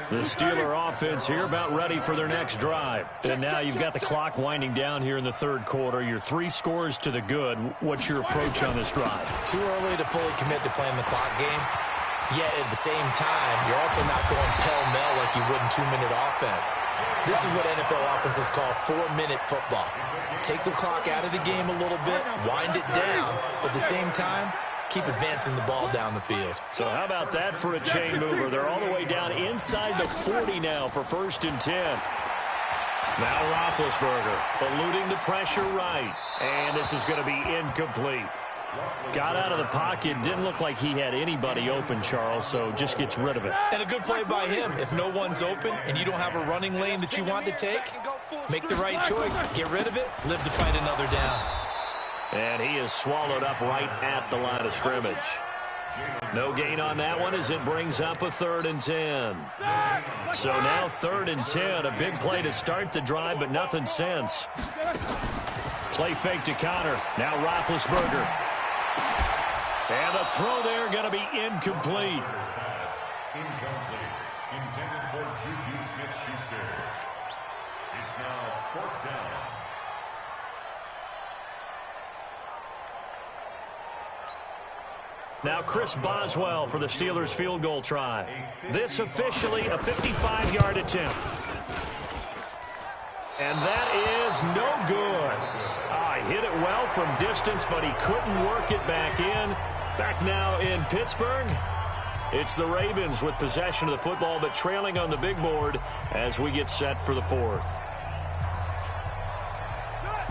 The Steeler offense here about ready for their next drive. And now you've got the clock winding down here in the third quarter. You're 3 scores to the good. What's your approach on this drive? Too early to fully commit to playing the clock game. Yet at the same time, you're also not going pell-mell like you would in 2-minute offense. This is what NFL offenses call 4-minute football. Take the clock out of the game a little bit, wind it down, but at the same time, keep advancing the ball down the field. So how about that for a chain mover? They're all the way down inside the 40 now for 1st and 10. Now Roethlisberger eluding the pressure right. And this is going to be incomplete. Got out of the pocket. Didn't look like he had anybody open, Charles, so just gets rid of it. And a good play by him. If no one's open and you don't have a running lane that you want to take, make the right choice. Get rid of it. Live to fight another down. And he is swallowed up right at the line of scrimmage. No gain on that one as it brings up a 3rd and 10. So now 3rd and 10. A big play to start the drive, but nothing since. Play fake to Connor. Now Roethlisberger. And the throw there going to be incomplete. Incomplete. Intended for Juju Smith-Schuster. It's now 4th down. Now Chris Boswell for the Steelers field goal try. This officially a 55-yard attempt. And that is no good. Hit it well from distance, but he couldn't work it back in. Back now in Pittsburgh. It's the Ravens with possession of the football, but trailing on the big board as we get set for the 4th.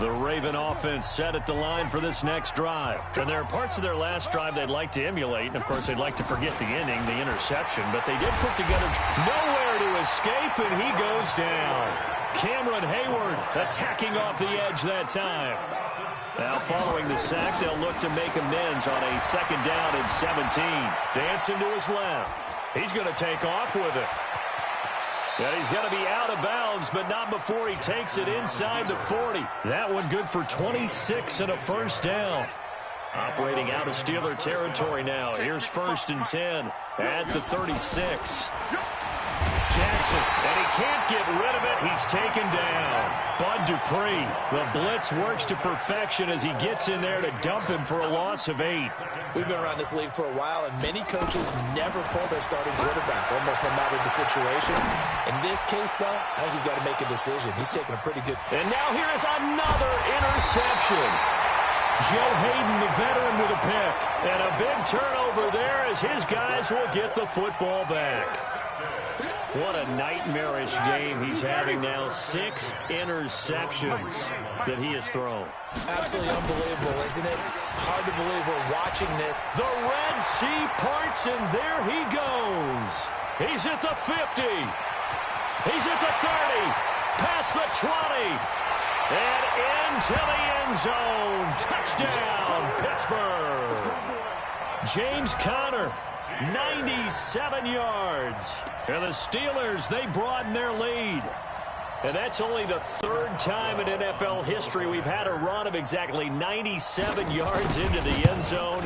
The Raven offense set at the line for this next drive. And there are parts of their last drive they'd like to emulate. And, of course, they'd like to forget the ending, the interception. But they did put together nowhere to escape, and he goes down. Cameron Hayward attacking off the edge that time. Now, following the sack, they'll look to make amends on a 2nd down and 17. Dancing to his left. He's going to take off with it. And he's going to be out of bounds, but not before he takes it inside the 40. That one good for 26 and a 1st down. Operating out of Steeler territory now. Here's 1st and 10 at the 36. Jackson, and he can't get rid of it. He's taken down. Bud Dupree, the blitz works to perfection as he gets in there to dump him for a loss of 8. We've been around this league for a while, and many coaches never pull their starting quarterback, almost no matter the situation. In this case, though, I think he's got to make a decision. He's taking a pretty good... And now here is another interception. Joe Hayden, the veteran, with a pick. And a big turnover there as his guys will get the football back. What a nightmarish game he's having now. 6 interceptions that he has thrown. Absolutely unbelievable, isn't it? Hard to believe we're watching this. The Red Sea parts, and there he goes. He's at the 50. He's at the 30. Past the 20. And into the end zone. Touchdown, Pittsburgh. James Conner, 97 yards. And the Steelers, they broaden their lead. And that's only the 3rd time in NFL history we've had a run of exactly 97 yards into the end zone.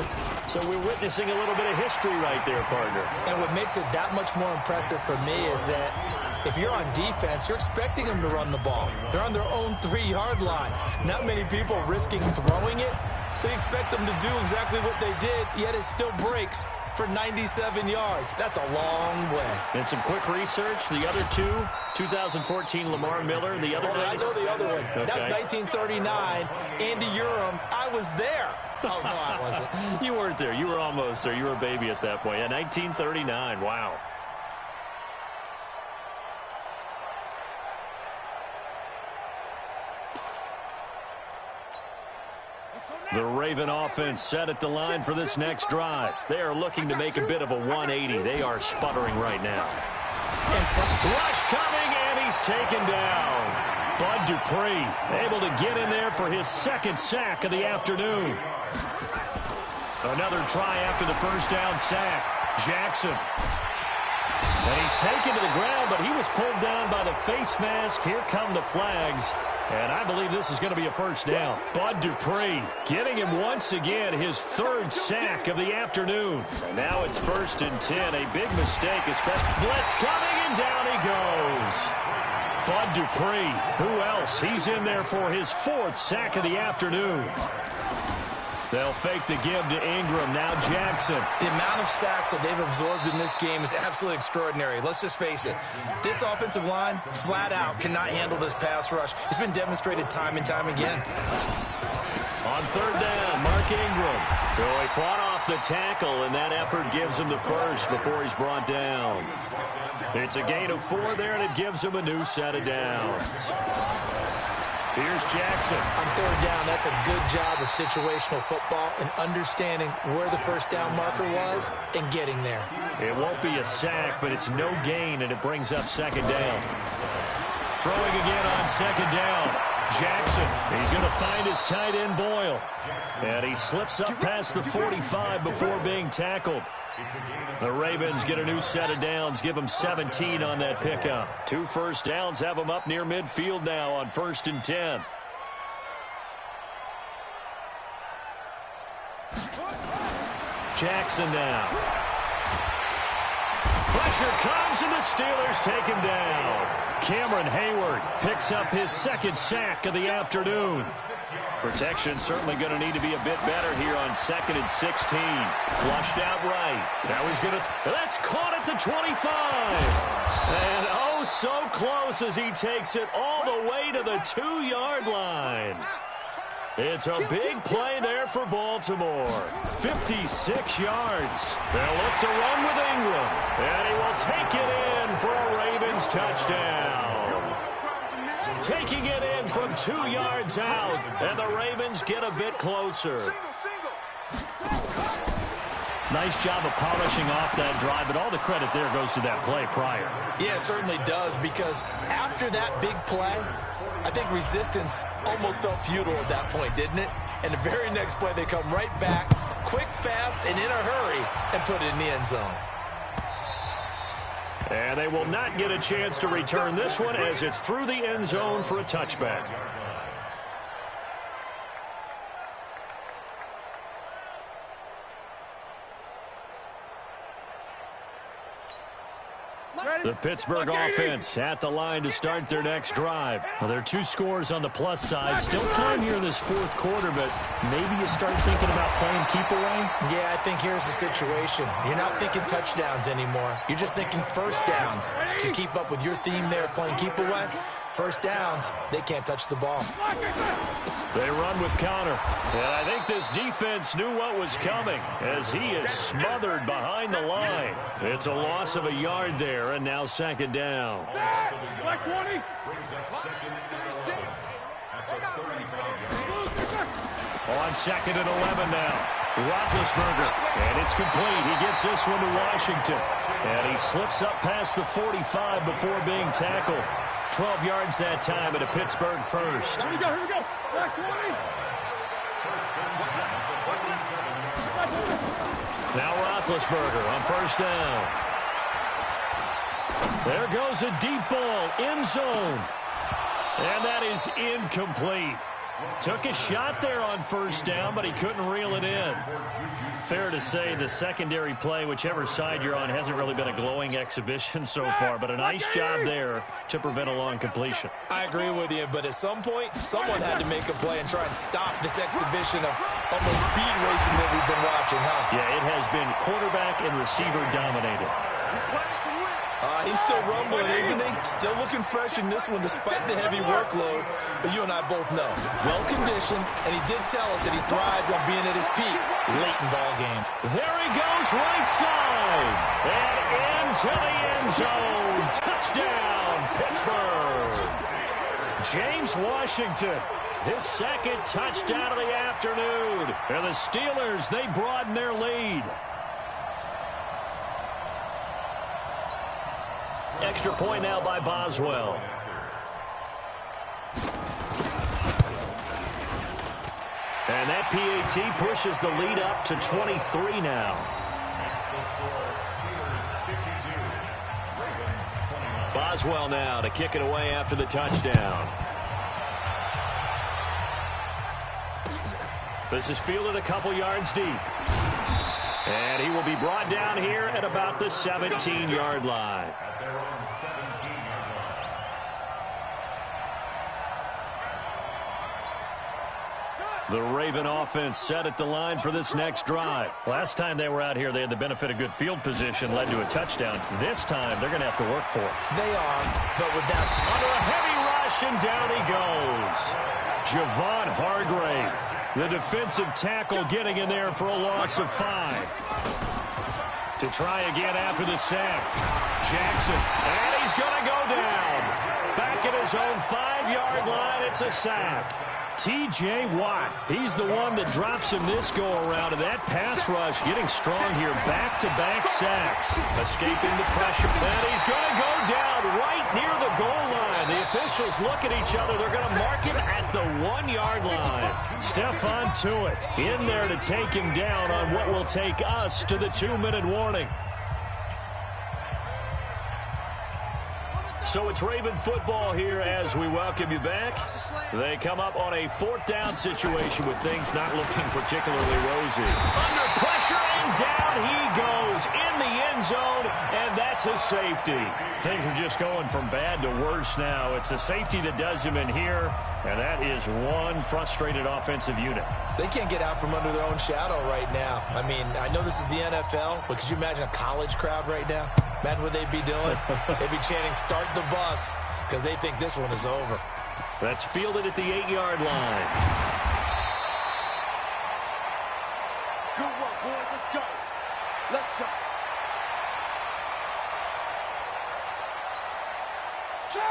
So we're witnessing a little bit of history right there, partner. And what makes it that much more impressive for me is that if you're on defense, you're expecting them to run the ball. They're on their own 3-yard line. Not many people risking throwing it, so you expect them to do exactly what they did, yet it still breaks for 97 yards. That's a long way. And some quick research. The other two, 2014 Lamar Miller. The other I know the other one. Okay. That was 1939. Andy Urim. I was there. Oh, no, I wasn't. You weren't there. You were almost there. You were a baby at that point. Yeah, 1939. Wow. The Raven offense set at the line for this next drive. They are looking to make a bit of a 180. They are sputtering right now. Rush coming, and he's taken down. Bud Dupree able to get in there for his 2nd sack of the afternoon. Another try after the first down sack. Jackson. And he's taken to the ground, but he was pulled down by the face mask. Here come the flags. And I believe this is going to be a first down. Bud Dupree getting him once again, his 3rd sack of the afternoon. And now it's 1st and 10. A big mistake. Blitz coming, and down he goes. Bud Dupree. Who else? He's in there for his 4th sack of the afternoon. They'll fake the give to Ingram. Now Jackson. The amount of sacks that they've absorbed in this game is absolutely extraordinary. Let's just face it. This offensive line, flat out, cannot handle this pass rush. It's been demonstrated time and time again. On 3rd down, Mark Ingram. So he fought off the tackle, and that effort gives him the first before he's brought down. It's a gain of 4 there, and it gives him a new set of downs. Here's Jackson. On 3rd down, that's a good job of situational football and understanding where the first down marker was and getting there. It won't be a sack, but it's no gain, and it brings up 2nd down. Throwing again on 2nd down. Jackson, he's going to find his tight end Boyle. And he slips up past the 45 before being tackled. The Ravens get a new set of downs, give them 17 on that pickup. 2 first downs have them up near midfield now on 1st and 10. Jackson now. Pressure comes, and the Steelers take him down. Cameron Hayward picks up his 2nd sack of the afternoon. Protection certainly going to need to be a bit better here on 2nd and 16. Flushed out right. Now he's going to... That's caught at the 25. And oh, so close as he takes it all the way to the 2-yard line. It's a big play there for Baltimore. 56 yards. They'll look to run with Ingram. And he will take it in for a Ravens touchdown. Taking it in from 2 yards out. And the Ravens get a bit closer. Nice job of polishing off that drive, but all the credit there goes to that play prior. Yeah, it certainly does, because after that big play, I think resistance almost felt futile at that point, didn't it? And the very next play, they come right back, quick, fast, and in a hurry, and put it in the end zone. And they will not get a chance to return this one as it's through the end zone for a touchback. The Pittsburgh offense at the line to start their next drive. Well, there are 2 scores on the plus side. Still time here in this 4th quarter, but maybe you start thinking about playing keep away? Yeah, I think here's the situation. You're not thinking touchdowns anymore. You're just thinking first downs. To keep up with your theme there, playing keep away, first downs, they can't touch the ball. They run with Connor. And I think this defense knew what was coming as he is smothered behind the line. It's a loss of a yard there, and now 2nd down. Black 20. On 2nd and 11 now. Roethlisberger, and it's complete. He gets this one to Washington. And he slips up past the 45 before being tackled. 12 yards that time at a Pittsburgh first. Here we go, here we go. Black 20. Now Roethlisberger on 1st down. There goes a deep ball, end zone. And that is incomplete. Took a shot there on 1st down, but he couldn't reel it in. Fair to say the secondary play, whichever side you're on, hasn't really been a glowing exhibition so far, but a nice job there to prevent a long completion. I agree with you, but at some point, someone had to make a play and try and stop this exhibition of almost speed racing that we've been watching, huh? Yeah, it has been quarterback and receiver dominated. He's still rumbling, isn't he? Still looking fresh in this one despite the heavy workload. But you and I both know, well-conditioned, and he did tell us that he thrives on being at his peak late in ball game. There he goes, right side, and into the end zone. Touchdown, Pittsburgh. James Washington, his 2nd touchdown of the afternoon. And the Steelers, they broaden their lead. Extra point now by Boswell. And that PAT pushes the lead up to 23 now. Boswell now to kick it away after the touchdown. This is fielded a couple yards deep. And he will be brought down here at about the 17-yard line. The Raven offense set at the line for this next drive. Last time they were out here, they had the benefit of good field position, led to a touchdown. This time, they're going to have to work for it. They are, but with that... Under a heavy rush, and down he goes. Javon Hargrave, the defensive tackle, getting in there for a loss of 5. To try again after the sack. Jackson, and he's going to go down. Back at his own 5-yard line, it's a sack. T.J. Watt, he's the one that drops him this go-around, and that pass rush getting strong here. Back-to-back sacks. Escaping the pressure, and he's going to go down right near the goal line. The officials look at each other. They're going to mark him at the 1-yard line. Stephon Tuitt in there to take him down on what will take us to the 2-minute warning. So it's Raven football here as we welcome you back. They come up on a 4th down situation with things not looking particularly rosy. Under pressure, and down he goes in the end zone, and that's a safety. Things are just going from bad to worse now. It's a safety that does him in here, and that is one frustrated offensive unit. They can't get out from under their own shadow right now. I mean, I know this is the NFL, but could you imagine a college crowd right now? Imagine what they'd be doing. They'd be chanting, "Start the bus," because they think this one is over. That's fielded at the 8-yard line. Good work, boys. Let's go. Let's go.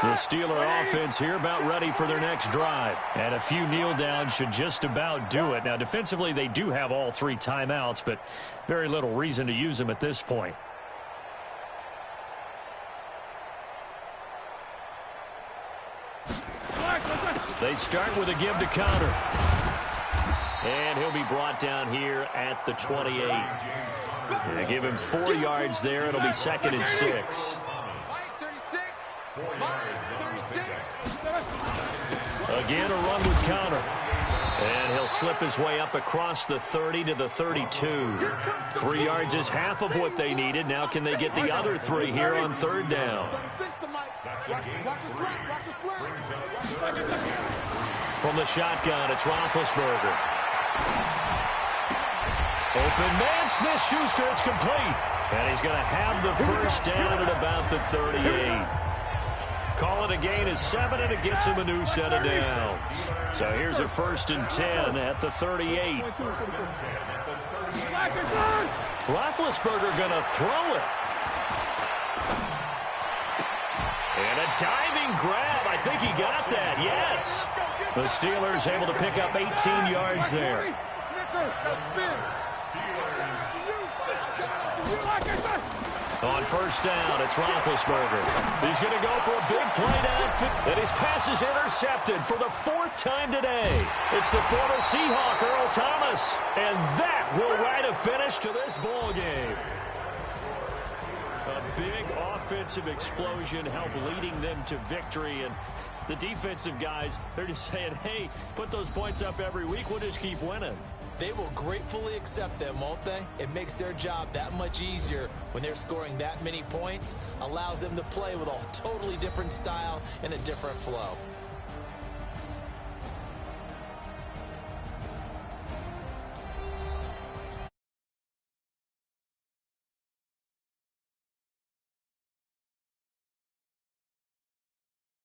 The Steeler offense here about ready for their next drive. And a few kneel downs should just about do it. Now, defensively, they do have all 3 timeouts, but very little reason to use them at this point. They start with a give to Connor. And he'll be brought down here at the 28. They give him 4 yards there. It'll be 2nd and 6. Again, a run with Connor. And he'll slip his way up across the 30 to the 32. 3 yards is half of what they needed. Now can they get the other 3 here on third down? From the shotgun, it's Roethlisberger. Open man, Smith-Schuster, it's complete. And he's going to have the first down at about the 38. Call it a gain of 7, and it gets him a new set of downs. So here's a 1st and 10 at the 38. Roethlisberger going to throw it. And a diving grab. I think he got that, yes. The Steelers able to pick up 18 yards there. On first down, it's Roethlisberger. He's going to go for a big play downfield. And his pass is intercepted for the 4th time today. It's the former Seahawk, Earl Thomas. And that will write a finish to this ball game. A big offensive explosion helped leading them to victory. And the defensive guys, they're just saying, hey, put those points up every week. We'll just keep winning. They will gratefully accept them, won't they? It makes their job that much easier when they're scoring that many points. Allows them to play with a totally different style and a different flow.